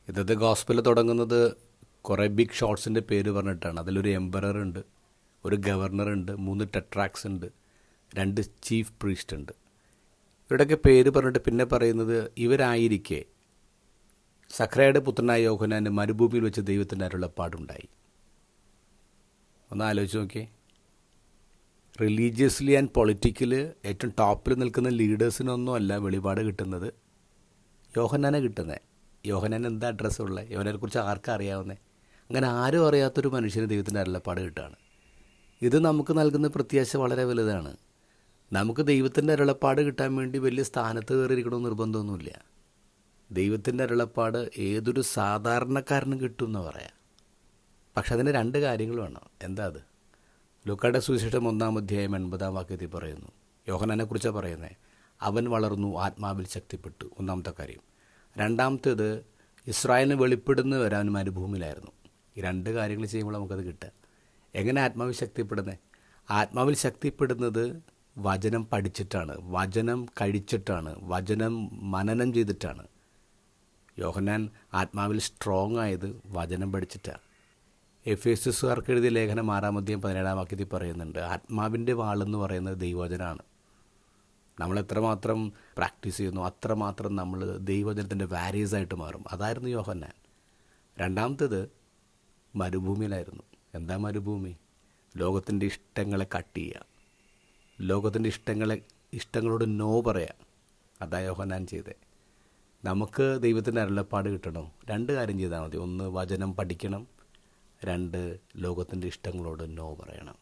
ഇന്നത്തെ ഗോസ്പൽ തുടങ്ങുന്നത് കുറേ ബിഗ് ഷോട്ട്സിൻ്റെ പേര് പറഞ്ഞിട്ടാണ്. അതിലൊരു എംപറർ ഉണ്ട്, ഒരു ഗവർണർ ഉണ്ട്, 3 ടെട്രാക്സ് ഉണ്ട്, 2 ചീഫ് പ്രീസ്റ്റ് ഉണ്ട്. ഇവരുടെയൊക്കെ പേര് പറഞ്ഞിട്ട് പിന്നെ പറയുന്നത് ഇവരായിരിക്കെ സഖറയുടെ പുത്രനായ യോഹന്നാന് മരുഭൂമിയിൽ വെച്ച് ദൈവത്തിൻ്റെ അരുളപ്പാടുണ്ടായി. ഒന്ന് ആലോചിച്ച് നോക്കിയേ. റിലീജിയസ്ലി ആൻഡ് പൊളിറ്റിക്കൽ ഏറ്റവും ടോപ്പിൽ നിൽക്കുന്ന ലീഡേഴ്സിനൊന്നും അല്ല വെളിപാട് കിട്ടുന്നത്, യോഹന്നാനെ കിട്ടുന്നത്. യോഹന്നാൻ എന്താ അഡ്രസ്സുള്ളത്? യോഹന്നാനെക്കുറിച്ച് ആർക്കാ അറിയാവുന്നത്? അങ്ങനെ ആരും അറിയാത്തൊരു മനുഷ്യന് ദൈവത്തിൻ്റെ അരുളപ്പാട് കിട്ടുകയാണ്. ഇത് നമുക്ക് നൽകുന്ന പ്രത്യാശ വളരെ വലുതാണ്. നമുക്ക് ദൈവത്തിൻ്റെ അരുളപ്പാട് കിട്ടാൻ വേണ്ടി വലിയ സ്ഥാനത്ത് കയറിയിരിക്കണമെന്ന് നിർബന്ധമൊന്നുമില്ല. ദൈവത്തിൻ്റെ അരുളപ്പാട് ഏതൊരു സാധാരണക്കാരനും കിട്ടും എന്ന് പറയാം. പക്ഷെ അതിന് 2 കാര്യങ്ങൾ വേണം. എന്താ അത്? ലൂക്കായുടെ സുവിശേഷം 1-ാം അധ്യായം 80-ാം വാക്യത്തിൽ പറയുന്നു, യോഹന്നാനെക്കുറിച്ചാണ് പറയുന്നത്, അവൻ വളർന്നു, ആത്മാവിൽ ശക്തിപ്പെട്ടു. 1-ാമത്തെ കാര്യം. 2-ാമത്തേത്, ഇസ്രായേലിന് വെളിപ്പെടുന്ന വരാൻ മരുഭൂമിയിലായിരുന്നു. ഈ 2 കാര്യങ്ങൾ ചെയ്യുമ്പോൾ നമുക്കത് കിട്ടുക. എങ്ങനെ ആത്മാവിൽ ശക്തിപ്പെടുന്നത്? ആത്മാവിൽ ശക്തിപ്പെടുന്നത് വചനം പഠിച്ചിട്ടാണ്, വചനം കഴിച്ചിട്ടാണ്, വചനം മനനം ചെയ്തിട്ടാണ്. യോഹന്നാൻ ആത്മാവിൽ സ്ട്രോങ് ആയത് വചനം പഠിച്ചിട്ടാണ്. എഫേസ്യസുകാർക്ക് എഴുതിയ ലേഖനം 6-ാം അധ്യായം 17-ാം വാക്യത്തിൽ പറയുന്നുണ്ട്, ആത്മാവിൻ്റെ വാളെന്ന് പറയുന്നത് ദൈവവചനമാണ്. നമ്മൾ എത്രമാത്രം പ്രാക്ടീസ് ചെയ്യുന്നു അത്രമാത്രം നമ്മൾ ദൈവവചനത്തിൻ്റെ വാരിയസായിട്ട് മാറും. അതായിരുന്നു യോഹന്നാൻ. 2-ാമത്തേത് മരുഭൂമിയിലായിരുന്നു. എന്താ മരുഭൂമി? ലോകത്തിൻ്റെ ഇഷ്ടങ്ങളെ കട്ട് ചെയ്യുക, ലോകത്തിൻ്റെ ഇഷ്ടങ്ങളോട് നോ പറയുക. അതാ യോഹന്നാൻ ചെയ്തത്. നമുക്ക് ദൈവത്തിൻ്റെ അരുളപ്പാട് കിട്ടണം, 2 കാര്യം ചെയ്താൽ മതി. 1, വചനം പഠിക്കണം, 2, ലോകത്തിൻ്റെ ഇഷ്ടങ്ങളോട് നോ പറയണം.